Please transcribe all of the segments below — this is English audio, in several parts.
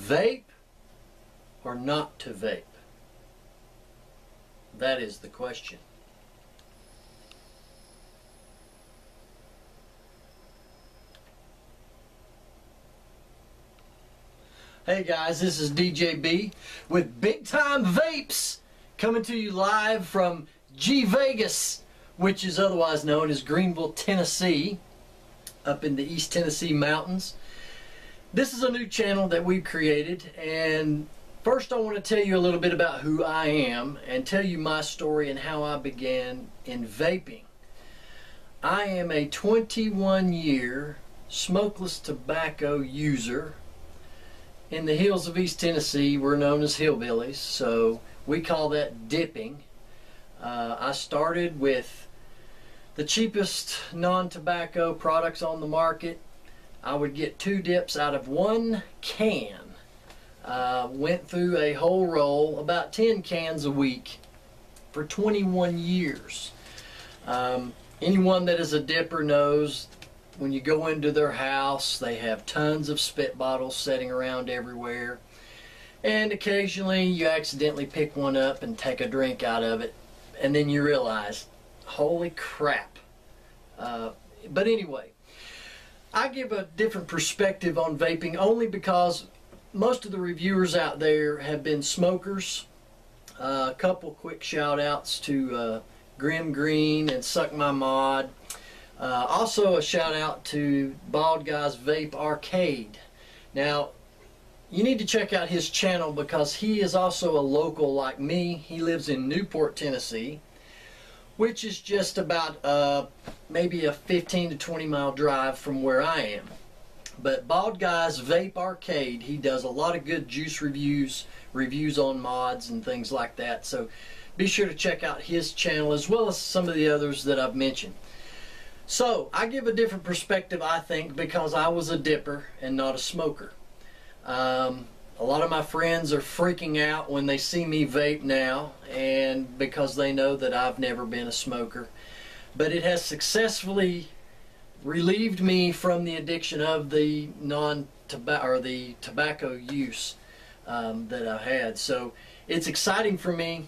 vape or not to vape? That is the question. Hey guys, this is DJ B with Big Time Vapes, coming to you live from G Vegas, which is otherwise known as Greenville, Tennessee, up in the East Tennessee mountains. This is a new channel that we've created, and first I want to tell you a little bit about who I am and tell you my story and how I began in vaping. I am a 21-year smokeless tobacco user. In the hills of East Tennessee, we're known as hillbillies, so we call that dipping. I started with the cheapest non-tobacco products on the market. I would get 2 dips out of 1 can. Went through a whole roll, about 10 cans a week for 21 years. Anyone that is a dipper knows when you go into their house, they have tons of spit bottles sitting around everywhere. And occasionally you accidentally pick one up and take a drink out of it. And then you realize, holy crap. But anyway, I give a different perspective on vaping only because most of the reviewers out there have been smokers. A couple quick shout outs to Grim Green and Suck My Mod. Also a shout out to Bald Guy's Vape Arcade. Now, you need to check out his channel because he is also a local like me. He lives in Newport, Tennessee, which is just about maybe a 15 to 20 mile drive from where I am. But Bald Guy's Vape Arcade, he does a lot of good juice reviews on mods and things like that. So be sure to check out his channel as well as some of the others that I've mentioned. So I give a different perspective, I think, because I was a dipper and not a smoker. A lot of my friends are freaking out when they see me vape now, and because they know that I've never been a smoker. But it has successfully relieved me from the addiction of the tobacco use that I had. So it's exciting for me.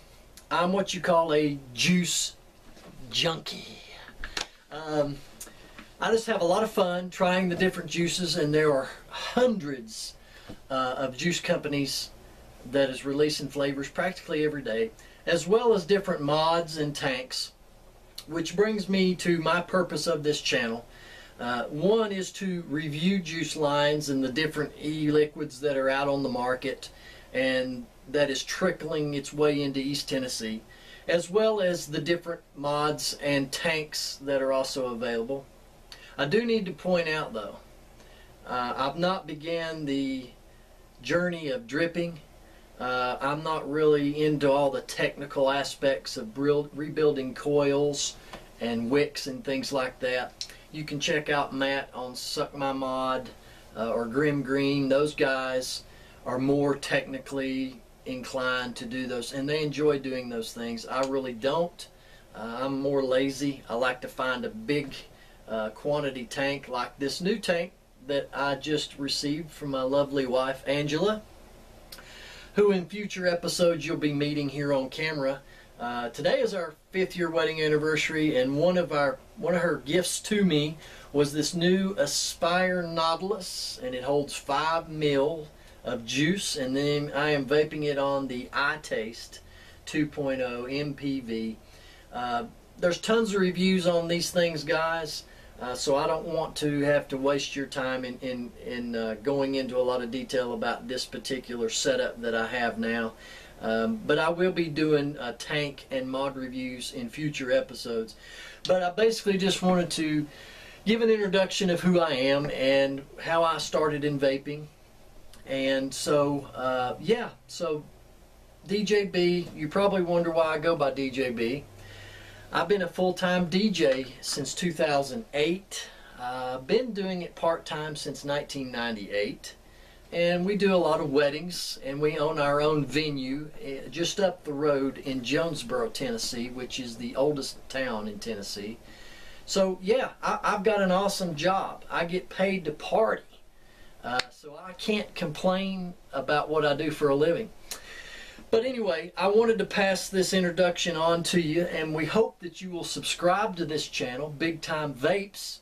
I'm what you call a juice junkie. I just have a lot of fun trying the different juices, and there are hundreds of juice companies that is releasing flavors practically every day, as well as different mods and tanks, which brings me to my purpose of this channel. One is to review juice lines and the different e-liquids that are out on the market and that is trickling its way into East Tennessee, as well as the different mods and tanks that are also available. I do need to point out though, I've not began the journey of dripping. I'm not really into all the technical aspects of rebuilding coils and wicks and things like that. You can check out Matt on Suck My Mod or Grim Green. Those guys are more technically inclined to do those, and they enjoy doing those things. I really don't. I'm more lazy. I like to find a big quantity tank like this new tank that I just received from my lovely wife Angela, who in future episodes you'll be meeting here on camera. Today is our 5th year wedding anniversary, and one of her gifts to me was this new Aspire Nautilus, and it holds 5 ml of juice, and then I am vaping it on the iTaste 2.0 MPV. There's tons of reviews on these things, guys, so I don't want to have to waste your time in going into a lot of detail about this particular setup that I have now. But I will be doing tank and mod reviews in future episodes. But I basically just wanted to give an introduction of who I am and how I started in vaping. And so, yeah, so DJ B, you probably wonder why I go by DJ B. I've been a full-time DJ since 2008. I've been doing it part-time since 1998. And we do a lot of weddings, and we own our own venue just up the road in Jonesboro, Tennessee, which is the oldest town in Tennessee. So yeah, I've got an awesome job. I get paid to party. So I can't complain about what I do for a living. But anyway, I wanted to pass this introduction on to you, and we hope that you will subscribe to this channel, Big Time Vapes.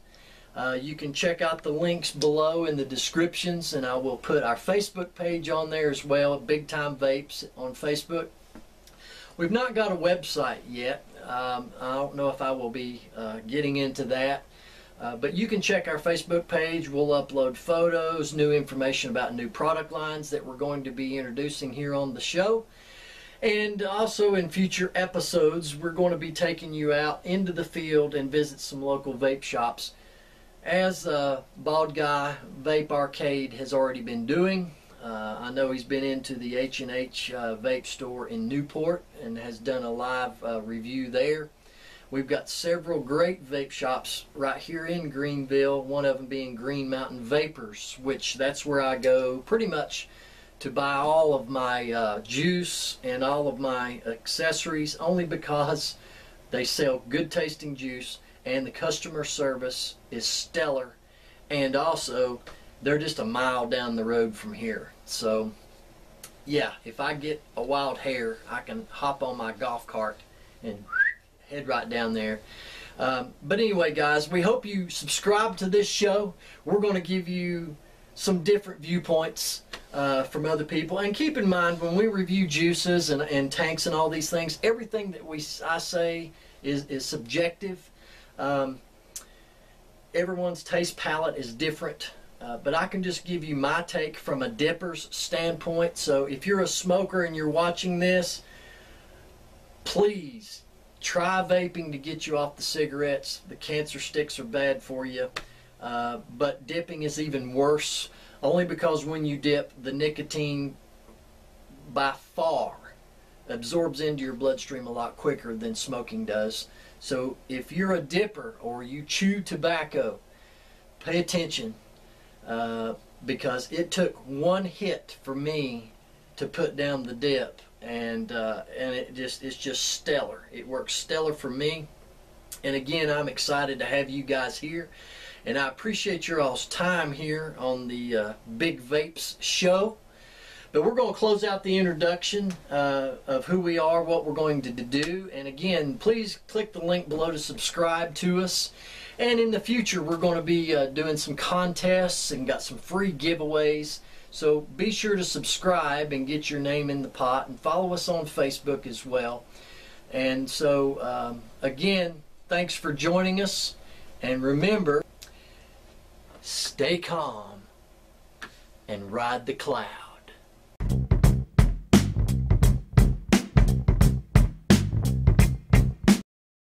You can check out the links below in the descriptions, and I will put our Facebook page on there as well, Big Time Vapes on Facebook. We've not got a website yet. I don't know if I will be getting into that. But you can check our Facebook page. We'll upload photos, new information about new product lines that we're going to be introducing here on the show. And also in future episodes, we're going to be taking you out into the field and visit some local vape shops, as Bald Guy Vape Arcade has already been doing. I know he's been into the H&H vape store in Newport and has done a live review there. We've got several great vape shops right here in Greenville, one of them being Green Mountain Vapors, which that's where I go pretty much to buy all of my juice and all of my accessories, only because they sell good tasting juice and the customer service is stellar, and also they're just a mile down the road from here. So yeah, if I get a wild hair, I can hop on my golf cart and head right down there. But anyway, guys, we hope you subscribe to this show. We're going to give you some different viewpoints from other people. And keep in mind, when we review juices and tanks and all these things, everything that I say is subjective. Everyone's taste palette is different. But I can just give you my take from a dipper's standpoint. So if you're a smoker and you're watching this, please try vaping to get you off the cigarettes. The cancer sticks are bad for you. But dipping is even worse, only because when you dip, the nicotine by far absorbs into your bloodstream a lot quicker than smoking does. So if you're a dipper or you chew tobacco, pay attention, because it took one hit for me to put down the dip. And it's just stellar. It works stellar for me. And again, I'm excited to have you guys here, and I appreciate your all's time here on the Big Vapes show. But we're going to close out the introduction of who we are, what we're going to do. And again, please click the link below to subscribe to us. And in the future, we're going to be doing some contests and got some free giveaways. So be sure to subscribe and get your name in the pot, and follow us on Facebook as well. And so again, thanks for joining us, and remember, stay calm and ride the cloud.